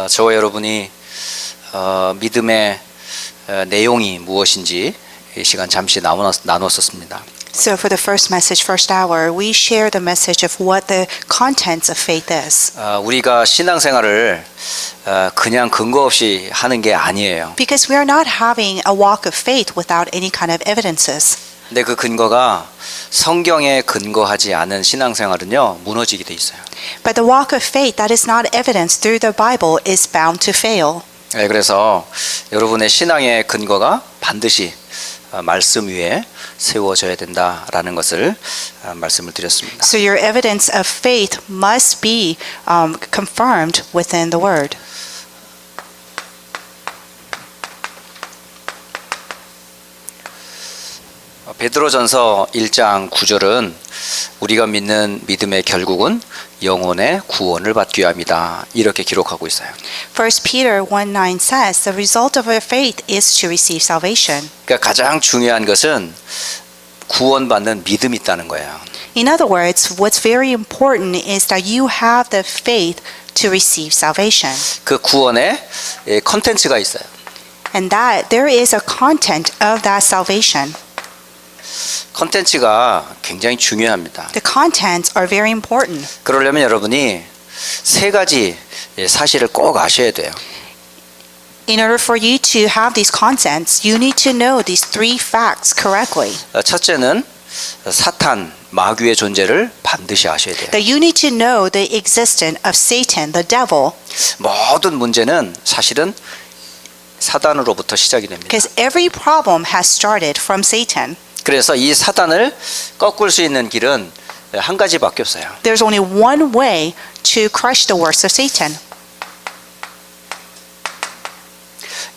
저와 여러분이 믿음의 내용이 무엇인지 이 시간 잠시 나눴었습니다. So for the first message, first hour, we share the message of what the contents of faith is. 우리가 신앙생활을 그냥 근거 없이 하는 게 아니에요. Because we are not having a walk of faith without any kind of evidences. 근데 그 근거가 성경에 근거하지 않은 신앙생활은요, 무너지게 돼 있어요. But the walk of faith that is not evidenced through the Bible is bound to fail. 네, 그래서 여러분의 신앙의 근거가 반드시 말씀 위에 세워져야 된다라는 것을 말씀을 드렸습니다. So your evidence of faith must be confirmed within the Word. 베드로전서 1장 9절은 우리가 믿는 믿음의 결국은 영혼의 구원을 받기 위함이다. 이렇게 기록하고 있어요. 1 Peter 1:9 says, the result of our faith is to receive salvation. 그러니까 가장 중요한 것은 구원받는 믿음이 있다는 거예요. In other words, what's very important is that you have the faith to receive salvation. 그 구원에 컨텐츠가 있어요. And that there is a content of that salvation. 컨텐츠가 굉장히 중요합니다. The contents are very important. 그러려면 여러분이 세 가지 사실을 꼭 아셔야 돼요. In order for you to have these contents, you need to know these three facts correctly. 첫째는 사탄, 마귀의 존재를 반드시 아셔야 돼요. That you need to know the existence of Satan, the devil, 모든 문제는 사실은 사단으로부터 시작이 됩니다. because every problem has started from Satan. 그래서 이 사단을 꺾을 수 있는 길은 한 가지밖에 없어요. There's only one way to crush the works of Satan.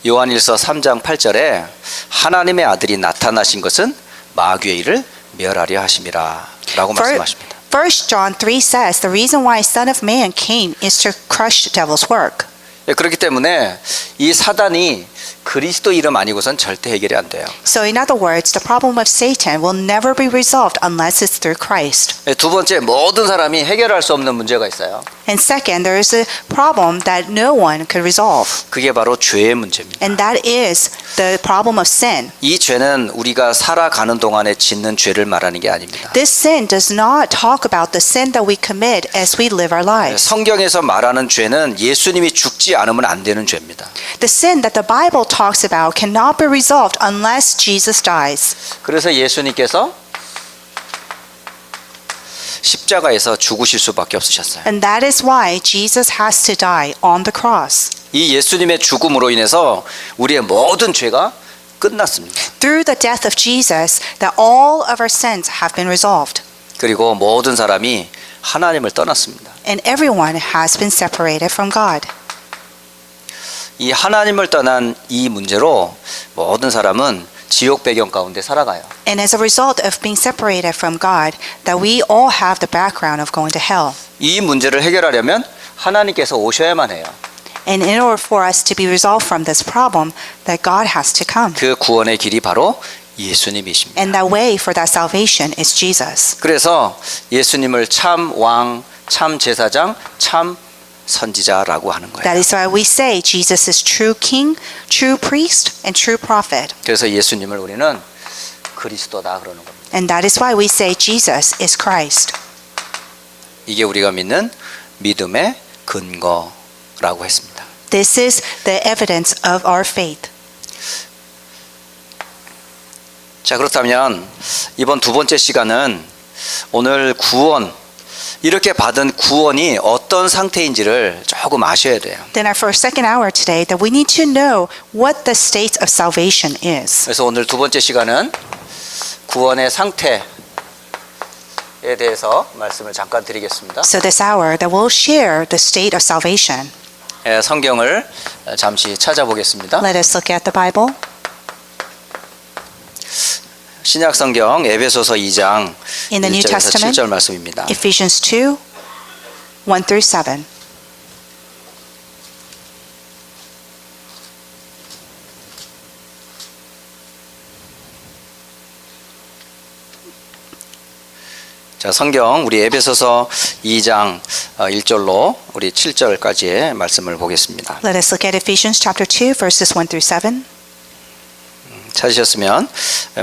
요한일서 3장 8절에 하나님의 아들이 나타나신 것은 마귀의 일을 멸하려 하심이라 라고 말씀하십니다. 1 John 3 says the reason why Son of Man came is to crush the devil's work. 그렇기 때문에 이 사단이 그리스도 이름 아니고선 절대 해결이 안 돼요. So in other words, the problem of Satan will never be resolved unless it's through Christ. 두 번째, 모든 사람이 해결할 수 없는 문제가 있어요. And second, there is a problem that no one could resolve. 그게 바로 죄의 문제입니다. And that is the problem of sin. 이 죄는 우리가 살아가는 동안에 짓는 죄를 말하는 게 아닙니다. This sin does not talk about the sin that we commit as we live our lives. 성경에서 말하는 죄는 예수님이 죽지 않으면 안 되는 죄입니다. The sin that the Bible talks about cannot be resolved unless Jesus dies. 그래서 예수님께서 십자가에서 죽으실 수밖에 없으셨어요. And that is why Jesus has to die on the cross. 이 예수님의 죽음으로 인해서 우리의 모든 죄가 끝났습니다. Through the death of Jesus, that all of our sins have been resolved. 그리고 모든 사람이 하나님을 떠났습니다. And everyone has been separated from God. 이 하나님을 떠난 이 문제로 모든 사람은 지옥 배경 가운데 살아가요. And as a result of being separated from God, that we all have the background of going to hell. 이 문제를 해결하려면 하나님께서 오셔야만 해요. And in order for us to be resolved from this problem, that God has to come. 그 구원의 길이 바로 예수님이십니다. And that way for that salvation is Jesus. 그래서 예수님을 참 왕, 참 제사장, 참 선지자라고 하는 거예요. That is why we say Jesus is true king, true priest, and true prophet. 그래서 예수님을 우리는 그리스도다 그러는 겁니다. And that is why we say Jesus is Christ. 이게 우리가 믿는 믿음의 근거라고 했습니다. This is the evidence of our faith. 자, 그렇다면 이번 두 번째 시간은 오늘 구원, 이렇게 받은 구원이 어떤 상태인지를 조금 아셔야 돼요. Then for our second hour today, that we need to know what the state of salvation is. 그래서 오늘 두 번째 시간은 구원의 상태에 대해서 말씀을 잠깐 드리겠습니다. So this hour, that we'll share the state of salvation. 성경을 잠시 찾아보겠습니다. Let us look at the Bible. 신약 성경 에베소서 2장 In the New 1절에서 Testament, 7절 말씀입니다. Ephesians 2, 1 through 7. 자, 자, 성경 우리 에베소서 2장 1절로 우리 7절까지의 말씀을 보겠습니다. Let us look at Ephesians chapter 2, verses 1 through 7. 찾으셨으면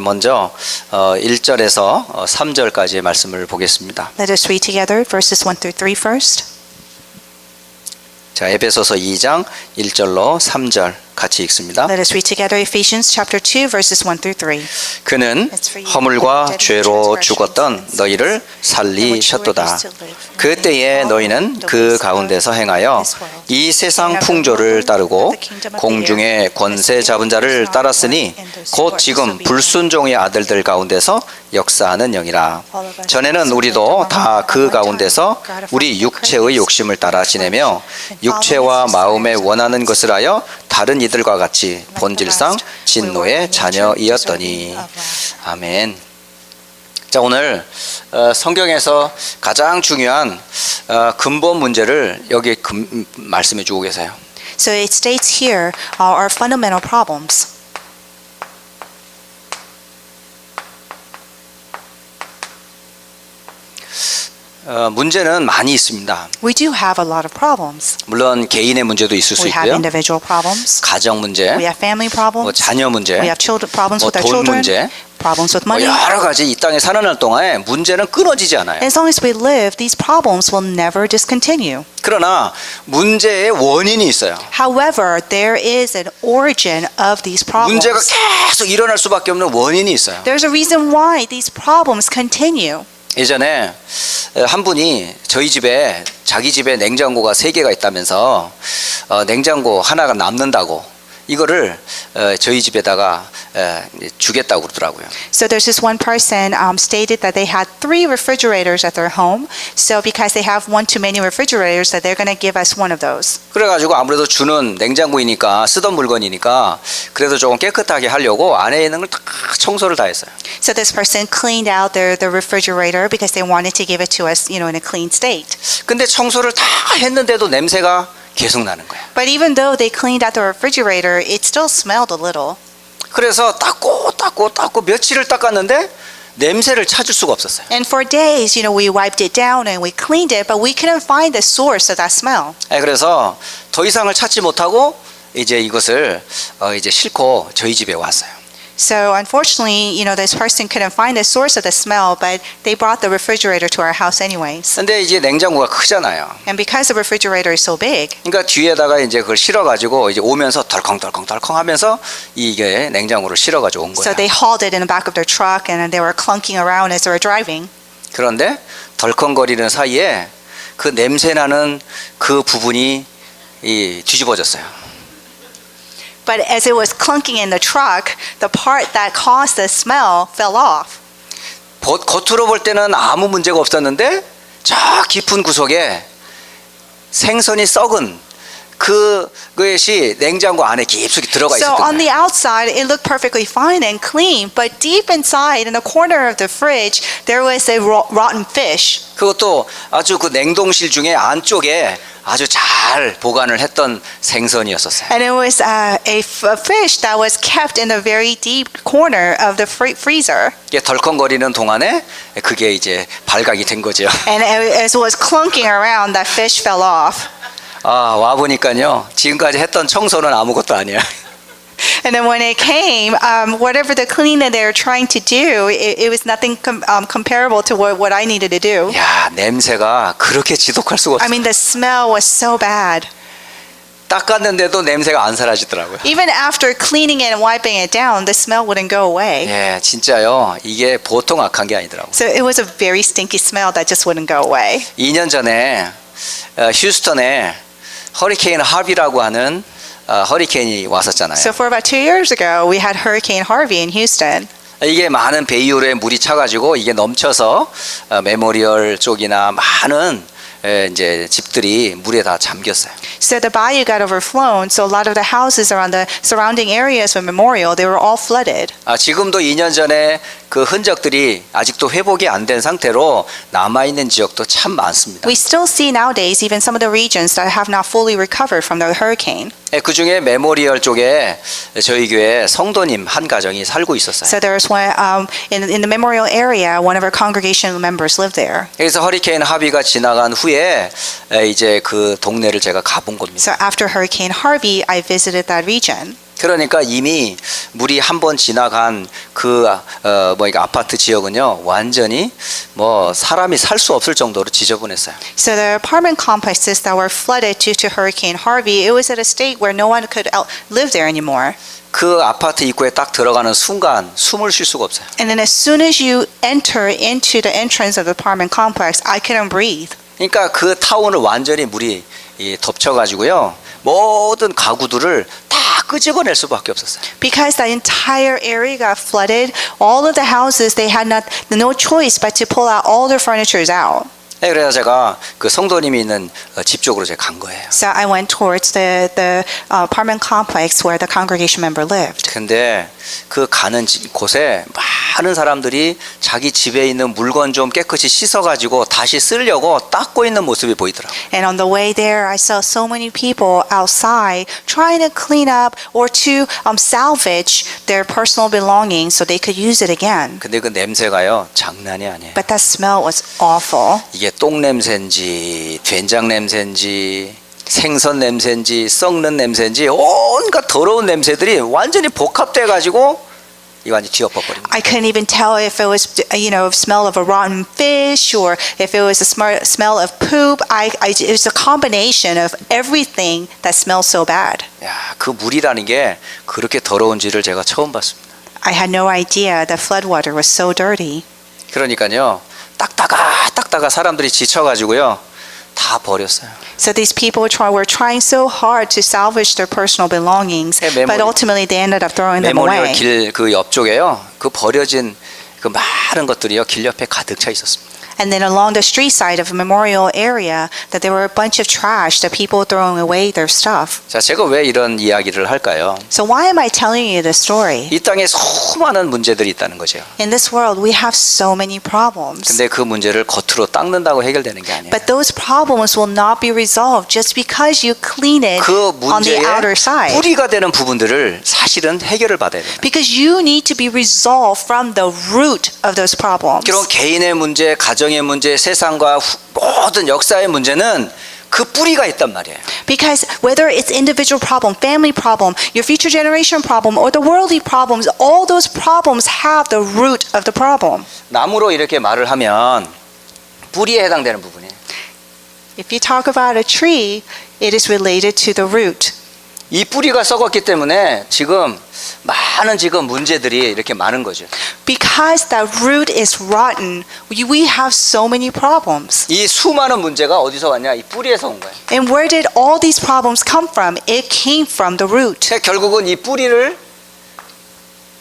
먼저 1절에서 3절까지의 말씀을 보겠습니다. Let us read together verses 1 through 3 first. 자, 에베소서 2장 1절로 3절 같이 읽습니다. Let us read together Ephesians chapter 2, verses 1 through 3. 그는 허물과 죄로 죽었던 너희를 살리셨도다. 그때에 너희는 그 가운데서 행하여 이 세상 풍조를 따르고 공중의 권세 잡은 자를 따랐으니 곧 지금 불순종의 아들들 가운데서 역사하는 영이라. 전에는 우리도 다 그 가운데서 우리 육체의 욕심을 따라 지내며 육체와 마음에 원하는 것을 하여 다른 이들과 같이 본질상 진노의 자녀이었더니. 아멘. 자, 오늘 성경에서 가장 중요한 근본 문제를 여기 말씀해 주고 계세요. So it states here our fundamental problems. 문제는 많이 있습니다. We do have a lot of problems. 물론 개인의 문제도 있을 수 We have 있고요. individual problems. 가정 문제, We have family problems. 뭐 자녀 문제, We have children problems 뭐 with our 돈 children. 문제, Problems with 뭐 money. 여러 가지 이 땅에 사는 날 동안에 문제는 끊어지지 않아요. As long as we live, these problems will never discontinue. 그러나 문제의 원인이 있어요. However, there is an origin of these 문제가 problems. 계속 일어날 수밖에 없는 원인이 있어요. There's a reason why these problems continue. 예전에 한 분이 저희 집에 자기 집에 냉장고가 3개가 있다면서 냉장고 하나가 남는다고 이거를 저희 집에다가 주겠다고 그러더라고요. So there's this one person stated that they had 3 refrigerators at their home. So because they have one too many refrigerators, that they're going to give us one of those. 그래가지고 아무래도 주는 냉장고이니까 쓰던 물건이니까 그래도 조금 깨끗하게 하려고 안에 있는 걸 다 청소를 다 했어요. So this person cleaned out the refrigerator because they wanted to give it to us, in a clean state. 근데 청소를 다 했는데도 냄새가 계속 나는 거예요. But even though they cleaned out the refrigerator, it still smelled a little. 그래서 닦고 며칠을 닦았는데 냄새를 찾을 수가 없었어요. And for days, we wiped it down and we cleaned it, but we couldn't find the source of that smell. 그래서 더 이상을 찾지 못하고 이제 이것을 이제 싣고 저희 집에 왔어요. So unfortunately, this person couldn't find the source of the smell, but they brought the refrigerator to our house anyways. 근데 이제 냉장고가 크잖아요. And because the refrigerator is so big, 그러니까 뒤에다가 이제 그걸 실어가지고 이제 오면서 덜컹덜컹 하면서 이게 냉장고를 실어가지고 온 so 거예요. they hauled it in the back of their truck and they were clunking around as they were driving. 그런데 덜컹거리는 사이에 그 냄새나는 그 부분이 뒤집어졌어요. But as it was clunking in the truck, the part that caused the smell fell off. 겉으로 볼 때는 아무 문제가 없었는데 저 깊은 구석에 생선이 썩은 그것이 냉장고 안에 깊숙이 들어가 So 있었던 on the 거예요. outside, it looked perfectly fine and clean, but deep inside, in the corner of the fridge, there was a rotten fish. 그것도 아주 그 냉동실 중에 안쪽에 아주 잘 보관을 했던 생선이었었어요. And it was a fish that was kept in a very deep corner of the freezer. 이게 덜컹거리는 동안에 그게 이제 발각이 된 거죠. And as it was clunking around, that fish fell off. 와 보니까요. 지금까지 했던 청소는 아무것도 아니야. And then when it came, whatever the cleaning that they were trying to do, it was nothing comparable to what I needed to do. 야, 냄새가 그렇게 지독할 수가 I 없어. mean, the smell was so bad. 닦았는데도 냄새가 안 사라지더라고요. Even after cleaning it and wiping it down, the smell wouldn't go away. 예, 진짜요. 이게 보통 악한 게 아니더라고요. So it was a very stinky smell that just wouldn't go away. 2년 전에 휴스턴에 허리케인 하비라고 하는 허리케인이 왔었잖아요. So for about 2 years ago, we had Hurricane Harvey in Houston. 이게 많은 베이올에 물이 차가지고 이게 넘쳐서 메모리얼 쪽이나 많은 이제 집들이 물에 다 잠겼어요. So the bayou got overflown, so a lot of the houses around the surrounding areas of Memorial, they were all flooded. 지금도 2년 전에 그 흔적들이 아직도 회복이 안 된 상태로 남아 있는 지역도 참 많습니다. We still see nowadays even some of the regions that have not fully recovered from the hurricane. 그 중에 메모리얼 쪽에 저희 교회 성도님 한 가정이 살고 있었어요. So there was one in the memorial area. One of our congregation members lived there. 그래서 허리케인 하비가 지나간 후에 이제 그 동네를 제가 가본 겁니다. So after Hurricane Harvey, I visited that region. 그러니까 이미 물이 한 번 지나간 그 아파트 지역은요 완전히 뭐 사람이 살 수 없을 정도로 지저분했어요. So the apartment complexes that were flooded due to Hurricane Harvey, it was at a state where no one could live there anymore. 그 아파트 입구에 딱 들어가는 순간 숨을 쉴 수가 없어요. And then as soon as you enter into the entrance of the apartment complex, I couldn't breathe. 그러니까 그 타운을 완전히 물이 덮쳐가지고요 모든 가구들을 다 끄집어낼 수밖에 없었어요. Because the entire area got flooded, all of the houses, they had no choice but to pull out all their furnitures out. 네, 그래서 제가 그 성도님이 있는 집 쪽으로 제가 간 거예요. So I went towards the apartment complex where the congregation member lived. 근데 그 가는 곳에 많은 사람들이 자기 집에 있는 물건 좀 깨끗이 씻어가지고 다시 쓰려고 닦고 있는 모습이 보이더라고요. And on the way there, I saw so many people outside trying to clean up or to salvage their personal belongings so they could use it again. 근데 그 냄새가요 장난이 아니에요. But that smell was awful. 이게 똥 냄새인지 된장 냄새인지 생선 냄새인지 썩는 냄새인지 온갖 더러운 냄새들이 완전히 복합돼 가지고 이 완전히 뒤엎어버린 거예요. I couldn't even tell if it was, smell of a rotten fish or if it was a smell of poop. It was a combination of everything that smells so bad. 야, 그 물이라는 게 그렇게 더러운지를 제가 처음 봤습니다. I had no idea that flood water was so dirty. 그러니까요. 닦다가 사람들이 지쳐가지고요 다 버렸어요. So these people were trying so hard to salvage their personal belongings, but ultimately they ended up throwing them 메모리얼 away. 길 그 옆쪽에요 그 버려진 그 많은 것들이요 길 옆에 가득 차 있었습니다. And then along the street side of a memorial area, that there were a bunch of trash that people throwing away their stuff. 자, 제가 왜 이런 이야기를 할까요? So why am I telling you this story? 이 땅에 수많은 문제들이 있다는 거죠. In this world, we have so many problems. 근데 그 문제를 겉으로 닦는다고 해결되는 게 아니에요. But those problems will not be resolved just because you clean it 그 on the 문제의 outer side. 뿌리가 되는 부분들을 사실은 해결을 받아야 돼요. Because you need to be resolved from the root of those problems. 그런 개인의 문제, 가정의 문제, 세상과 모든 역사의 문제는 그 뿌리가 있단 말이에요. Because whether it's individual problem, family problem, your future generation problem, or the worldly problems, all those problems have the root of the problem. 나무로 이렇게 말을 하면 뿌리에 해당되는 부분이에요. If you talk about a tree, it is related to the root. 이 뿌리가 썩었기 때문에 지금 많은 문제들이 이렇게 많은 거죠. Because the root is rotten, we have so many problems. 이 수많은 문제가 어디서 왔냐? 이 뿌리에서 온 거예요. And where did all these problems come from? It came from the root. 결국은 이 뿌리를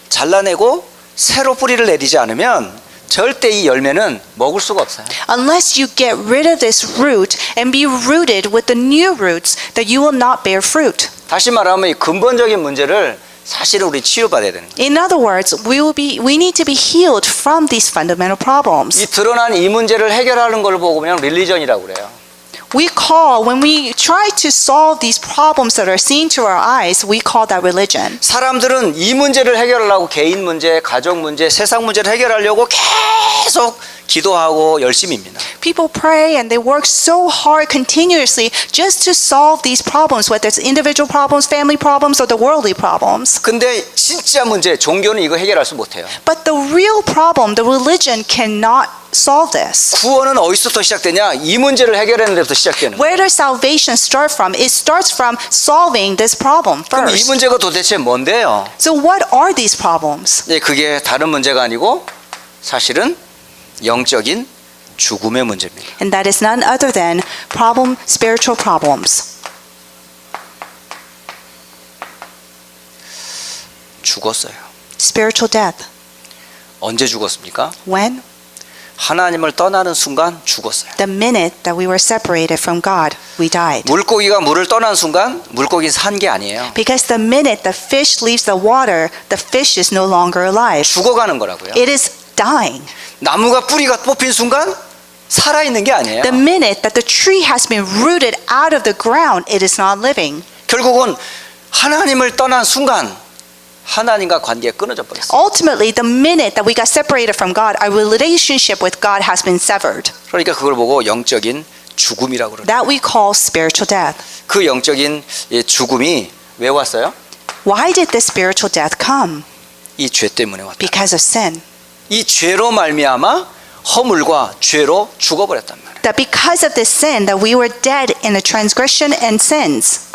잘라내고 새로 뿌리를 내리지 않으면 절대 이 열매는 먹을 수가 없어요. Unless you get rid of this root and be rooted with the new roots, that you will not bear fruit. 다시 말하면 이 근본적인 문제를 사실은 우리 치유받아야 되는 거예요. In other words, we need to be healed from these fundamental problems. 이 드러난 이 문제를 해결하는 걸 보고 그냥 릴리전이라고 그래요. When we try to solve these problems that are seen to our eyes, we call that religion. 사람들은 이 문제를 해결하려고 개인 문제, 가정 문제, 세상 문제를 해결하려고 계속 기도하고 열심입니다. People pray and they work so hard continuously just to solve these problems, whether it's individual problems, family problems, or the worldly problems. 근데 진짜 문제, 종교는 이거 해결할 수 못해요. But the real problem, the religion cannot solve this. 구원은 어디서부터 시작되냐? 이 문제를 해결하는 데부터 시작되는 거예요. Where does salvation start from? It starts from solving this problem 그럼 이 first. 문제가 도대체 뭔데요? So what are these problems? 네, 그게 다른 문제가 아니고 사실은 영적인 죽음의 문제입니다. And that is none other than spiritual problems. 죽었어요. Spiritual death. 언제 죽었습니까? When? 하나님을 떠나는 순간 죽었어요. The minute that we were separated from God, we died. 물고기가 물을 떠난 순간 물고기는 산 게 아니에요. Because the minute the fish leaves the water, the fish is no longer alive. 죽어가는 거라고요. It is dying. 나무가 뿌리가 뽑힌 순간 살아있는 게 아니에요. The minute that the tree has been rooted out of the ground, it is not living. 결국은 하나님을 떠난 순간 하나님과 관계가 끊어져 버렸어요. Ultimately, the minute that we got separated from God, our relationship with God has been severed. 그러니까 그걸 보고 영적인 죽음이라고 그러죠. That we call spiritual death. 그 영적인 죽음이 왜 왔어요? Why did this spiritual death come? 이 죄 때문에 왔다. Because of sin. 이 죄로 말미암아 허물과 죄로 죽어버렸단 말이에요. That because of this sin, that we were dead in the transgression and sins.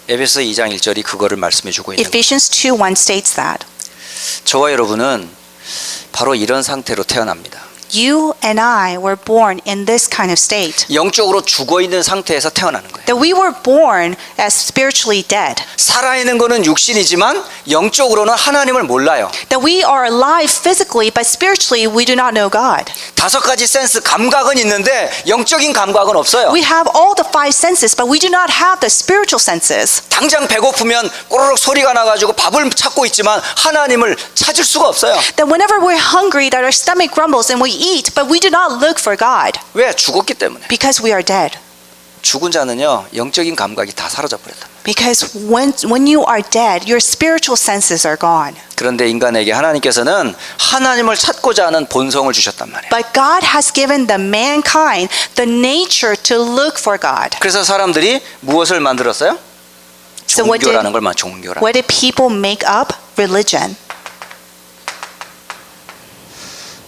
에베소 2장 1절이 그거를 말씀해 주고 있는 거예요. Ephesians 2:1 states that. 저와 여러분은 바로 이런 상태로 태어납니다. You and I were born in this kind of state. 영적으로 죽어 있는 상태에서 태어나는 거예요. That we were born as spiritually dead. 살아있는 거는 육신이지만 영적으로는 하나님을 몰라요. That we are alive physically, but spiritually we do not know God. 5가지 센스 감각은 있는데 영적인 감각은 없어요. We have all the five senses, but we do not have the spiritual senses. 당장 배고프면 꼬르륵 소리가 나가지고 밥을 찾고 있지만 하나님을 찾을 수가 없어요. That whenever we're hungry, that our stomach grumbles and we eat, but we do not look for God. 왜? 죽었기 때문에. Because we are dead. 죽은 자는요 영적인 감각이 다 사라져 버렸다. Because when you are dead, your spiritual senses are gone. 그런데 인간에게 하나님께서는 하나님을 찾고자 하는 본성을 주셨단 말이에요. But God has given the mankind the nature to look for God. 그래서 사람들이 무엇을 만들었어요? So what 종교라는 걸 종교라. What did people make up? Religion.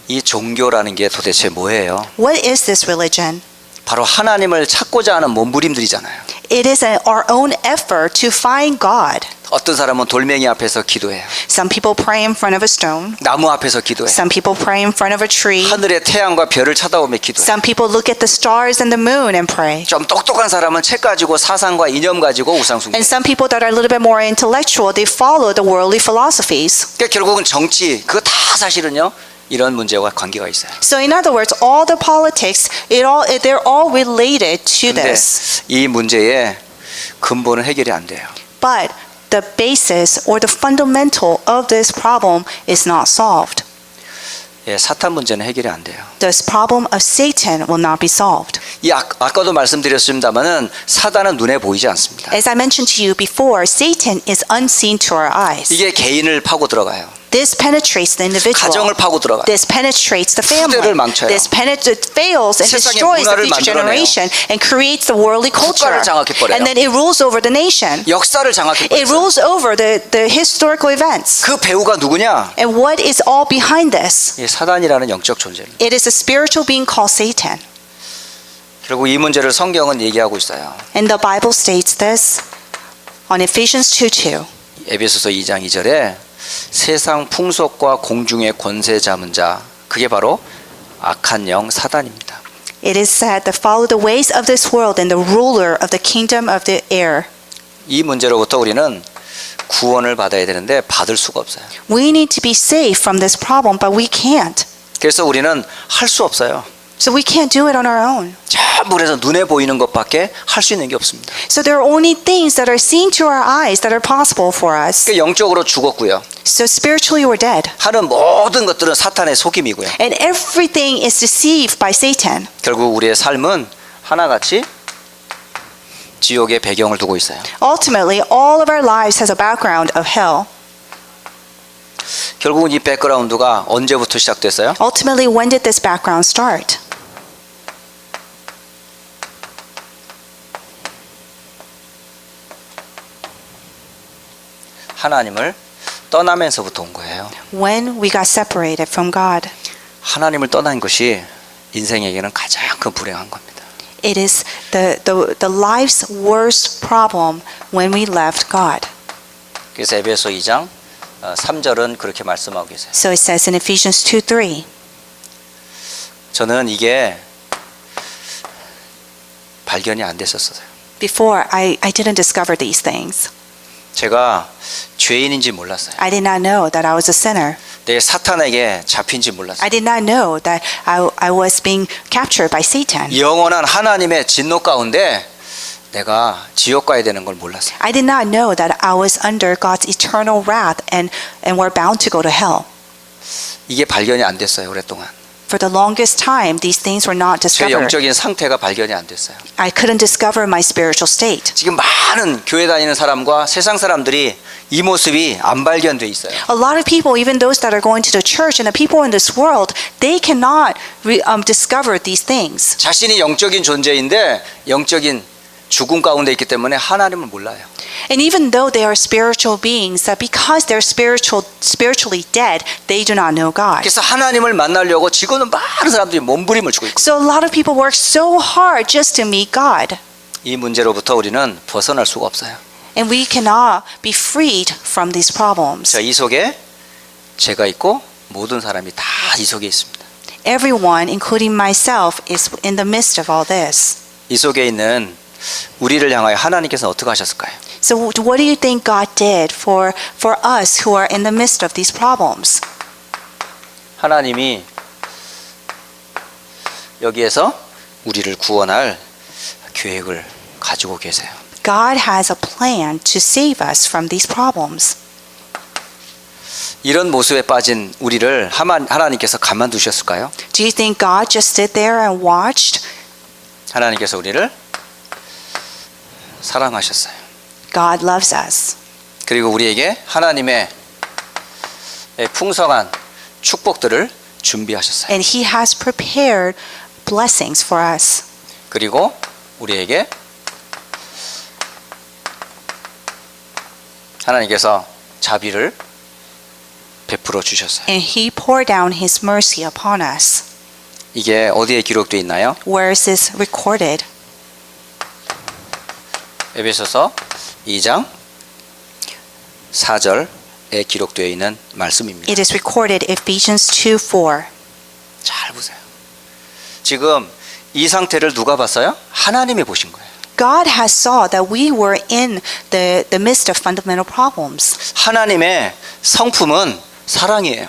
이 종교라는 게 도대체 뭐예요? What is this religion? 바로 하나님을 찾고자 하는 몸부림들이잖아요. It is our own effort to find God. 어떤 사람은 돌멩이 앞에서 기도해요. Some people pray in front of a stone. 나무 앞에서 기도해요. Some people pray in front of a tree. 하늘의 태양과 별을 쳐다보며 기도해요. Some people look at the stars and the moon and pray. 좀 똑똑한 사람은 책 가지고 사상과 이념 가지고 우상 숭배. And some people that are a little bit more intellectual, they follow the worldly philosophies. 그러니까 결국은 정치 그거 다 사실은요 이런 문제와 관계가 있어요. So in other words, all the politics, they're all related to 근데 this. 이 문제의 근본은 해결이 안 돼요. But the basis or the fundamental of this problem is not solved. 예, 사탄 문제는 해결이 안 돼요. This problem of Satan will not be solved. 이 아까도 말씀드렸습니다만은 사단은 눈에 보이지 않습니다. As I mentioned to you before, Satan is unseen to our eyes. 이게 개인을 파고 들어가요. This penetrates the individual. 가정을 파고 들어가요. This penetrates the family. 후대를 망쳐요. This fails and 세상의 destroys the 문화를 future 만들어내요. generation and creates the worldly culture. 국가를 장악해버려요. And then it rules over the nation. 역사를 It 장악해버렸어요. rules over the historical events. 그 배우가 누구냐? And what is all behind this? 이 사단이라는 영적 존재입니다. It is a spiritual being called Satan. 결국 이 문제를 성경은 얘기하고 있어요. And the Bible states this on Ephesians 2:2. 에베소서 2장 2절에 세상 풍속과 공중의 권세 잡은 자 그게 바로 악한 영 사단입니다. It is said that follow the ways of this world and the ruler of the kingdom of the air. 이 문제로부터 우리는 구원을 받아야 되는데 받을 수가 없어요. We need to be saved from this problem, but we can't. 그래서 우리는 할 수 없어요. So we can't do it on our own. 전부 그래서 눈에 보이는 것밖에 할 수 있는 게 없습니다. So there are only things that are seen to our eyes that are possible for us. 그러니까 영적으로 죽었고요. So spiritually we're dead. 하는 모든 것들은 사탄의 속임이고요. And everything is deceived by Satan. 결국 우리의 삶은 하나같이 지옥의 배경을 두고 있어요. Ultimately, all of our lives has a background of hell. 결국은 이 백그라운드가 언제부터 시작됐어요? Ultimately, when did this background start? 하나님을 떠나면서부터 온 거예요. When we got separated from God. 하나님을 떠난 것이 인생에게는 가장 큰 불행한 겁니다. It is the life's worst problem when we left God. 그래서 에베소 2장 3절은 그렇게 말씀하고 계세요. So it says in Ephesians 2:3. 저는 이게 발견이 안 됐었어요. Before, I didn't discover these things. 제가 죄인인지 몰랐어요. I did not know that I was a sinner. 내가 사탄에게 잡힌지 몰랐어요. I did not know that I was being captured by Satan. 영원한 하나님의 진노 가운데 내가 지옥 가야 되는 걸 몰랐어요. I did not know that I was under God's eternal wrath and were bound to go to hell. 이게 발견이 안 됐어요, 오랫동안. For the longest time, these things were not 제 discovered. 영적인 상태가 발견이 안 됐어요. I couldn't discover my spiritual state. 지금 많은 교회 다니는 사람과 세상 사람들이 이 모습이 안 발견돼 있어요. A lot of people, even those that are going to the church and the people in this world, they cannot discover these things. 자신이 영적인 존재인데 영적인 죽음 가운데 있기 때문에 하나님을 몰라요. And even though they are spiritual beings, that because they're spiritually dead, they do not know God. 그래서 하나님을 만나려고 지금은 많은 사람들이 몸부림을 주고 있고 So a lot of people work so hard just to meet God. 이 문제로부터 우리는 벗어날 수가 없어요. And we cannot be freed from these problems. 자, 이 속에 제가 있고 모든 사람이 다 이 속에 있습니다. Everyone, including myself, is in the midst of all this. 이 속에 있는 우리를 향하여 하나님께서 어떻게 하셨을까요? So what do you think God did for us who are in the midst of these problems? 하나님이 여기에서 우리를 구원할 계획을 가지고 계세요. God has a plan to save us from these problems. 이런 모습에 빠진 우리를 하나님께서 가만두셨을까요? Do you think God just stood there and watched? 하나님께서 우리를 사랑하셨어요. God loves us. 그리고 우리에게 하나님의 풍성한 축복들을 준비하셨어요. And He has prepared blessings for us. 그리고 우리에게 하나님께서 자비를 베풀어 주셨어요. And He poured down His mercy upon us. 이게 어디에 기록되어 있나요? Where is this recorded? 에베소서 2장 4절에 기록되어 있는 말씀입니다. It is recorded Ephesians 2:4. 잘 보세요. 지금 이 상태를 누가 봤어요? 하나님이 보신 거예요. God has saw that we were in the midst of fundamental problems. 하나님의 성품은 사랑이에요.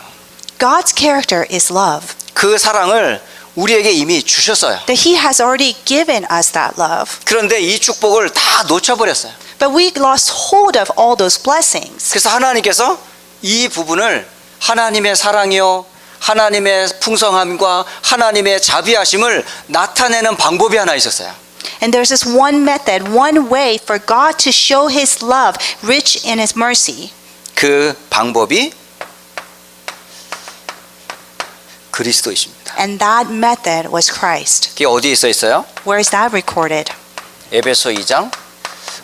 God's character is love. 그 사랑을 우리에게 이미 주셨어요. That He has already given us that love. 그런데 이 축복을 다 놓쳐버렸어요. But we lost hold of all those blessings. 그래서 하나님께서 이 부분을 하나님의 사랑이요, 하나님의 풍성함과 하나님의 자비하심을 나타내는 방법이 하나 있었어요. And there's this one method, one way for God to show His love, rich in His mercy. 그 방법이 그리스도이십니다. And that method was Christ. 그게 어디에 써 있어요? Where is that recorded? 에베소 2장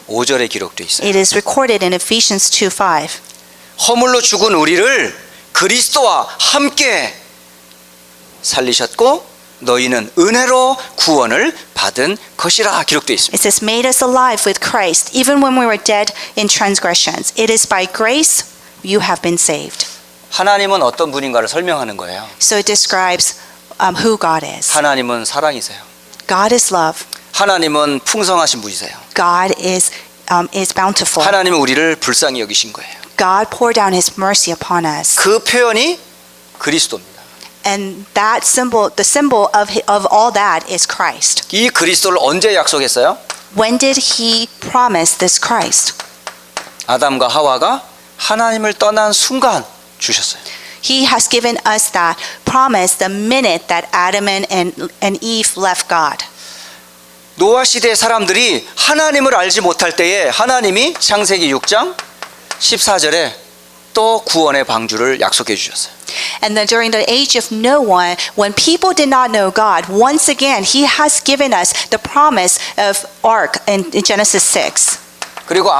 5절에 기록되어 있어요. It is recorded in Ephesians 2:5. 허물로 죽은 우리를 그리스도와 함께 살리셨고 너희는 은혜로 구원을 받은 것이라 기록되어 있습니다. It says, made us alive with Christ, even when we were dead in transgressions. It is by grace you have been saved. 하나님은 어떤 분인가를 설명하는 거예요. So it describes who God is. 하나님은 사랑이세요. God is love. 하나님은 풍성하신 분이세요. God is bountiful. 하나님은 우리를 불쌍히 여기신 거예요. God poured down His mercy upon us. 그 표현이 그리스도입니다. And that symbol, the symbol of all that is Christ. 이 그리스도를 언제 약속했어요? When did He promise this Christ? 아담과 하와가 하나님을 떠난 순간 주셨어요. He has given us that promise the minute that Adam and Eve left God. 노아 시대 사람들이 하나님을 알지 못할 때에 하나님이 창세기 6장 14절에 또 구원의 방주를 약속해 주셨어요. And then during the age of Noah, when people did not know God, once again He has given us the promise of ark in Genesis 6. 그리고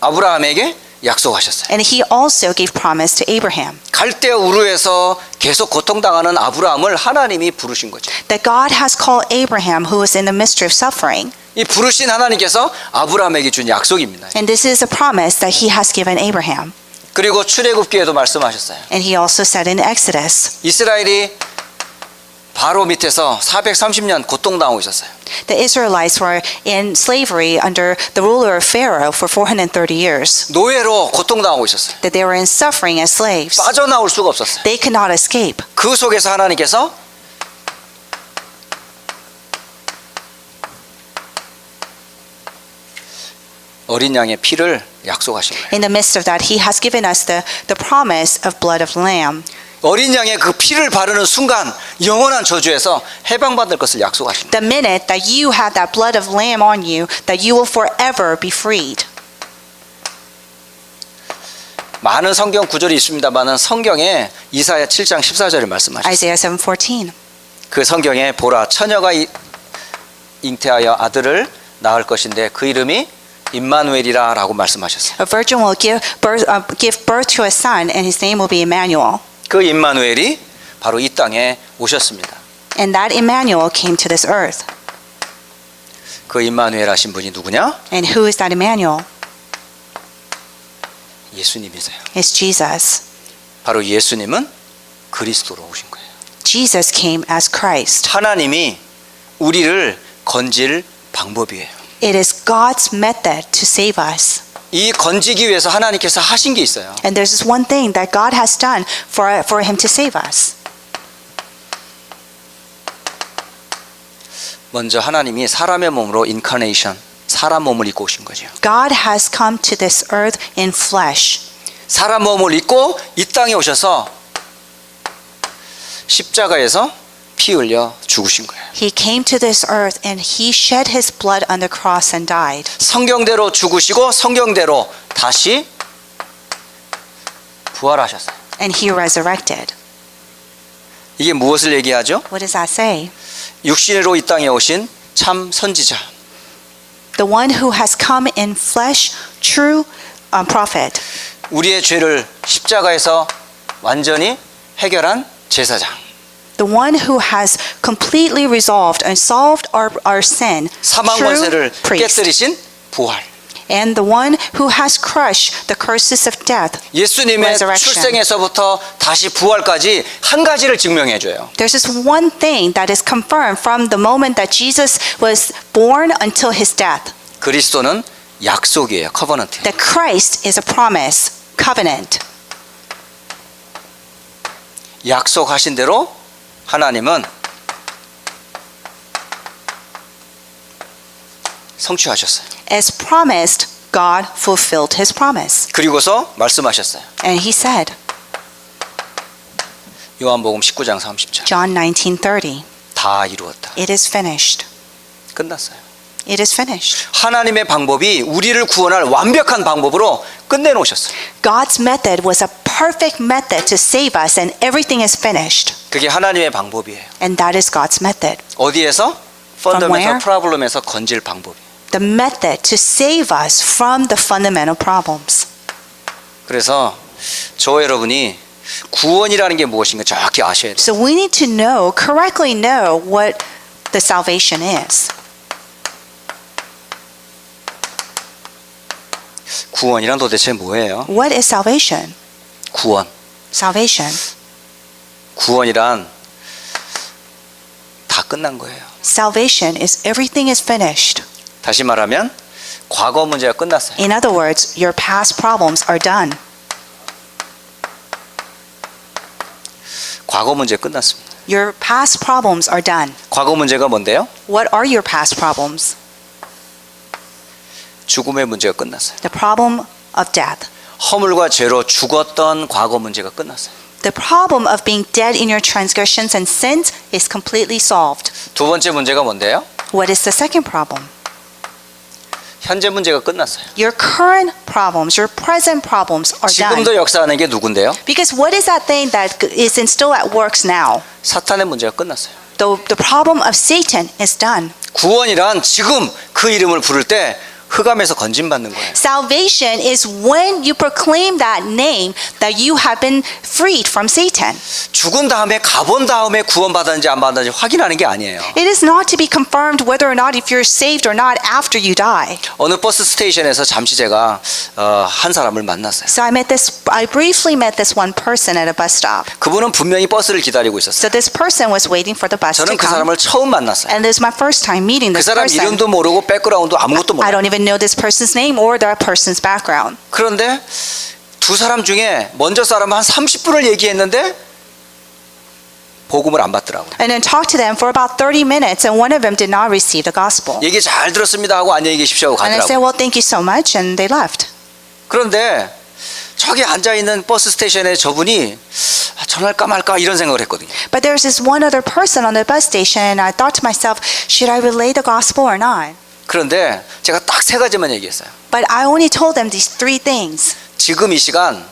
아브라함에게 약속하셨어요. And He also gave promise to Abraham. 갈대 우르에서 계속 고통당하는 아브라함을 하나님이 부르신 거죠. That God has called Abraham, who was in the midst of suffering. 이 부르신 하나님께서 아브라함에게 준 약속입니다. And this is a promise that He has given Abraham. 그리고 출애굽기에도 말씀하셨어요. And He also said in Exodus, 이스라엘이 바로 밑에서 430년 고통당하고 있었어요. the Israelites were in slavery under the ruler of Pharaoh for 430 years. 노예로 고통당하고 있었어요. That they were in suffering as slaves. 빠져나올 수가 없었어요. They could not escape. 그 속에서 하나님께서 어린 양의 피를 약속하신 거예요. In the midst of that, He has given us the promise of blood of lamb. 어린 양의 그 피를 바르는 순간 영원한 저주에서 해방받을 것을 약속하십니다. The minute that you have that blood of lamb on you, that you will forever be freed. 많은 성경 구절이 있습니다만은 성경에 이사야 7장 14절을 말씀하셨어요. Isaiah 7:14. 그 성경에 보라 처녀가 잉태하여 아들을 낳을 것인데 그 이름이 임마누엘이라라고 말씀하셨어요. A virgin will give birth to a son, and his name will be Emmanuel. 그 임마누엘이 바로 이 땅에 오셨습니다. And that Emmanuel came to this earth. 그 임마누엘 하신 분이 누구냐? And who is that Emmanuel? 예수님이세요. It's Jesus. 바로 예수님은 그리스도로 오신 거예요. Jesus came as Christ. 하나님이 우리를 건질 방법이에요. It is God's method to save us. 이 건지기 위해서 하나님께서 하신 게 있어요. And there's this one thing that God has done for him to save us. 먼저 하나님이 사람의 몸으로 인카네이션, 사람 몸을 입고 오신 거죠. God has come to this earth in flesh. 사람 몸을 입고 이 땅에 오셔서 십자가에서 피 흘려 죽으신 거예요. He came to this earth and he shed his blood on the cross and died. 성경대로 죽으시고 성경대로 다시 부활하셨어요. And he resurrected. 이게 무엇을 얘기하죠? What does that say? 육신으로 이 땅에 오신 참 선지자. The one who has come in flesh, true prophet. 우리의 죄를 십자가에서 완전히 해결한 제사장. The one who has completely resolved and solved our sin, 사망 true 권세를 priest. 깨뜨리신 부활. And the one who has crushed the curses of death. 예수님의 Resurrection. 출생에서부터 다시 부활까지 한 가지를 증명해 줘요. There's this one thing that is confirmed from the moment that Jesus was born until his death. 그리스도는 약속이에요. 커버넌트. That Christ is a promise, covenant. 약속하신 대로 하나님은 성취하셨어요. As promised, God fulfilled his promise. 그리고서 말씀하셨어요. And he said, 요한복음 19장 30절. John 19:30, 다 이루었다. it is finished. 끝났어요. It is finished. 하나님의 방법이 우리를 구원할 완벽한 방법으로 끝내놓으셨어요. God's method was a perfect method to save us, and everything is finished. 그게 하나님의 방법이에요. And that is God's method. 어디에서? From 펀더멘털 where? 프로블럼에서 건질 방법이. The method to save us from the fundamental problems. 그래서 저 여러분이 구원이라는 게 무엇인가 정확히 아셔야 돼요. So we need to know, correctly know what the salvation is. 구원이란 도대체 뭐예요? What is salvation? 구원. Salvation. 구원이란 다 끝난 거예요. Salvation is everything is finished. 다시 말하면 과거 문제가 끝났어요. In other words, your past problems are done. 과거 문제 끝났습니다. Your past problems are done. 과거 문제가 뭔데요? What are your past problems? 죽음의 문제가 끝났어요. The problem of death. 허물과 죄로 죽었던 과거 문제가 끝났어요. The problem of being dead in your transgressions and sins is completely solved. 두 번째 문제가 뭔데요? What is the second problem? 현재 문제가 끝났어요. Your current problems, your present problems are done. 지금도 역사하는 게 누군데요? Because what is that thing that is still at work now? 사탄의 문제가 끝났어요. The problem of Satan is done. 구원이란 지금 그 이름을 부를 때 흑암에서 건진받는 거예요. Salvation is when you proclaim that name that you have been freed from Satan. 죽은 다음에 가본 다음에 구원받았는지 안 받았는지 확인하는 게 아니에요. It is not to be confirmed whether or not if you're saved or not after you die. 어느 버스 스테이션에서 잠시 제가 한 사람을 만났어요. So I briefly met this one person at a bus stop. 그분은 분명히 버스를 기다리고 있었어요. So this person was waiting for the bus to 저는 그 come. 사람을 처음 만났어요. And this is my first time meeting 그 this 사람 person. 이름도 모르고 백그라운드 아무것도 I 몰라요. don't even know this person's name or that person's background. 그런데 두 사람 중에 먼저 사람은 한 30분을 얘기했는데 복음을 안 받더라고요. And then talked to them for about 30 minutes, and one of them did not receive the gospel. 얘기 잘 들었습니다 하고 안녕히 계십시오 하고 And I said, 가더라고요. well, thank you so much, and they left. 그런데 저기 앉아있는 버스 스테이션에 저분이 전화할까 말까 이런 생각을 했거든요. But there's this one other person on the bus station, and I thought to myself, should I relay the gospel or not? 그런데 제가 딱 세 가지만 얘기했어요. But I only told them these three things. 지금 이 시간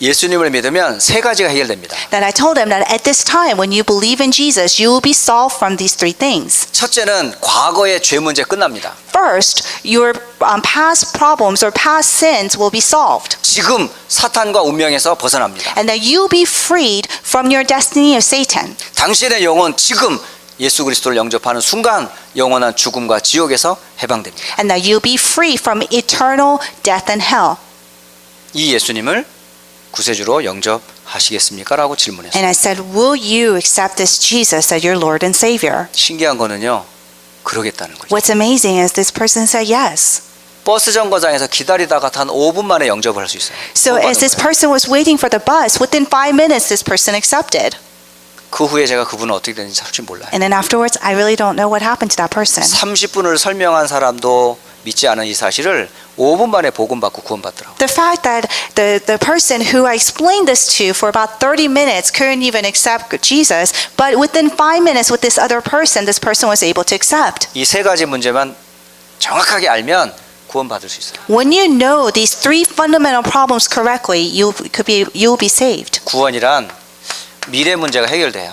예수님을 믿으면 세 가지가 해결됩니다. That I told them that at this time, when you believe in Jesus, you will be solved from these three things. 첫째는 과거의 죄 문제 끝납니다. First, your past problems or past sins will be solved. 지금 사탄과 운명에서 벗어납니다. And that you'll be freed from your destiny of Satan. 당신의 영혼 지금 예수 그리스도를 영접하는 순간 영원한 죽음과 지옥에서 해방됩니다. And that you'll be free from eternal death and hell. 이 예수님을 구세주로 영접하시겠습니까? 라고 질문했어요. And I said, will you accept this Jesus as your Lord and Savior? 신기한 거는요, 그러겠다는 거죠. What's amazing is this person said yes. 버스 정거장에서 기다리다가 단 5분 만에 영접을 할 수 있어요. So as this person was waiting for the bus, within 5 minutes this person accepted. 그 후에 제가 그분은 어떻게 됐는지 솔직히 몰라요. And then afterwards, I really don't know what happened to that person. 30분을 설명한 사람도 믿지 않은 이 사실을 5분 만에 복음받고 구원받더라고요. The fact that the person who I explained this to for about 30 minutes couldn't even accept Jesus, but within 5 minutes with this other person, this person was able to accept. 이 세 가지 문제만 정확하게 알면 구원받을 수 있어요. When you know these three fundamental problems correctly, you'll be saved. 구원이란 미래 문제가 해결돼요.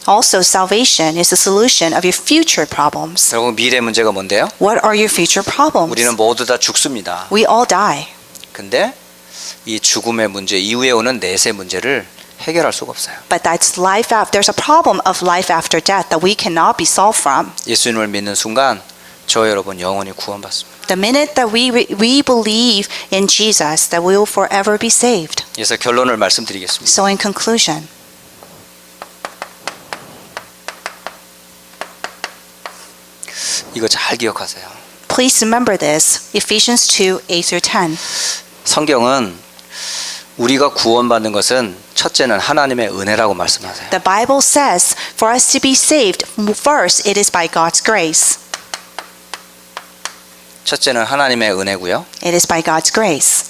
Also, salvation is the solution of your future problems. 결국 미래 문제가 뭔데요? What are your future problems? 우리는 모두 다 죽습니다. We all die. 근데 이 죽음의 문제 이후에 오는 내세 문제를 해결할 수가 없어요. But that's life after. There's a problem of life after death that we cannot be solved from. 예수님을 믿는 순간 저 여러분 영원히 구원받습니다. The minute that we believe in Jesus, that we will forever be saved. 그래서 결론을 말씀드리겠습니다. So in conclusion, 이거 잘 기억하세요. please remember this. Ephesians 2, 8-10. 성경은 우리가 구원받는 것은 첫째는 하나님의 은혜라고 말씀하세요. The Bible says for us to be saved, first it is by God's grace. 첫째는 하나님의 은혜고요. It is by God's grace.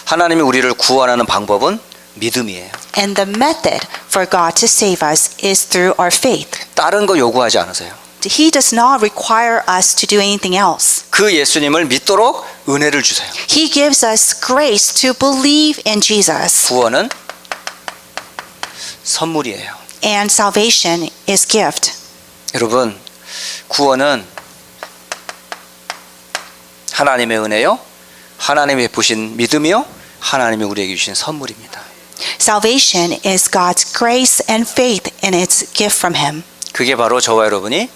하나님이 우리를 구원하는 방법은 믿음이에요. And the method for God to save us is through our faith. 다른 거 요구하지 않으세요. He does not require us to do anything else. 그 예수님을 믿도록 은혜를 주세요. He gives us grace to believe in Jesus. 구원은 선물이에요. And salvation is gift. 여러분, 구원은 하나님의 은혜요, 하나님이 베푸신 믿음이요, 하나님이 우리에게 주신 선물입니다. Salvation is God's grace and faith, and it's gift from Him. 그게 바로 저와 여러분이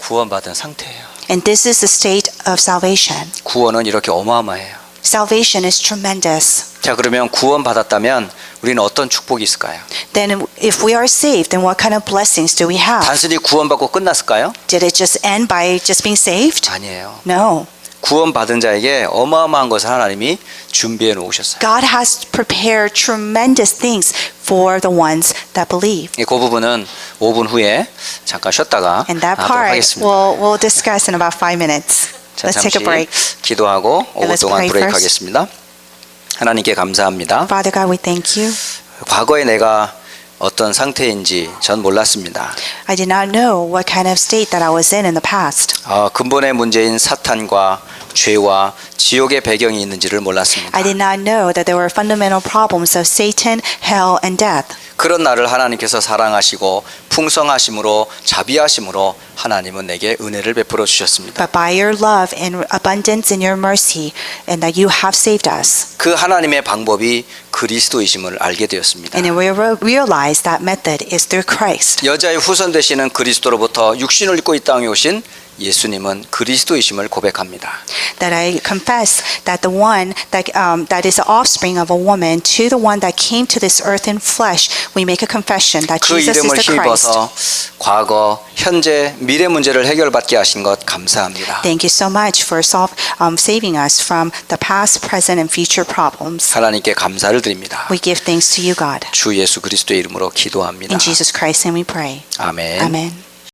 구원받은 상태예요. And this is the state of salvation. 구원은 이렇게 어마어마해요. Salvation is tremendous. 자, 그러면 구원받았다면 우리는 어떤 축복이 있을까요? Then if we are saved, then what kind of blessings do we have? 단순히 구원받고 끝났을까요? Did it just end by just being saved? 아니에요. No. 구원받은 자에게 어마어마한 것을 하나님이 준비해 놓으셨어요. God has prepared tremendous things for the ones that believe. 그 부분은 5분 후에 잠깐 쉬었다가 And that 하도록 part 하겠습니다. we'll discuss in about 5 minutes. 자, Let's take 잠시 a break. 기도하고 5분 let's 동안 pray 브레이크 first. 하겠습니다. 하나님께 감사합니다. Father God, we thank you. 과거에 내가 어떤 상태인지 전 몰랐습니다. I did not know what kind of state that I was in the past. 근본의 문제인 사탄과 죄와 지옥의 배경이 있는지를 몰랐습니다. I did not know that there were fundamental problems of Satan, hell, and death. 그런 나를 하나님께서 사랑하시고 풍성하심으로 자비하심으로 하나님은 내게 은혜를 베풀어 주셨습니다. But by your love and abundance in your mercy, and that you have saved us. 그 하나님의 방법이 그리스도이심을 알게 되었습니다. And then we realize that method is through Christ. 여자의 후손 되시는 그리스도로부터 육신을 입고 이 땅에 오신 예수님은 그리스도이심을 고백합니다. That I confess that the one that is the offspring of a woman to the one that came to this earth in flesh, we make a confession that 그 Jesus is 이름을 the Christ. 힘입어서 과거, 현재, 미래 문제를 해결받게 하신 것 감사합니다. Thank you so much for saving us from the past, present, and future problems. 하나님께 감사를 드립니다. We give thanks to you, God. 주 예수 그리스도의 이름으로 기도합니다. In Jesus Christ's name we pray. 아멘. Amen.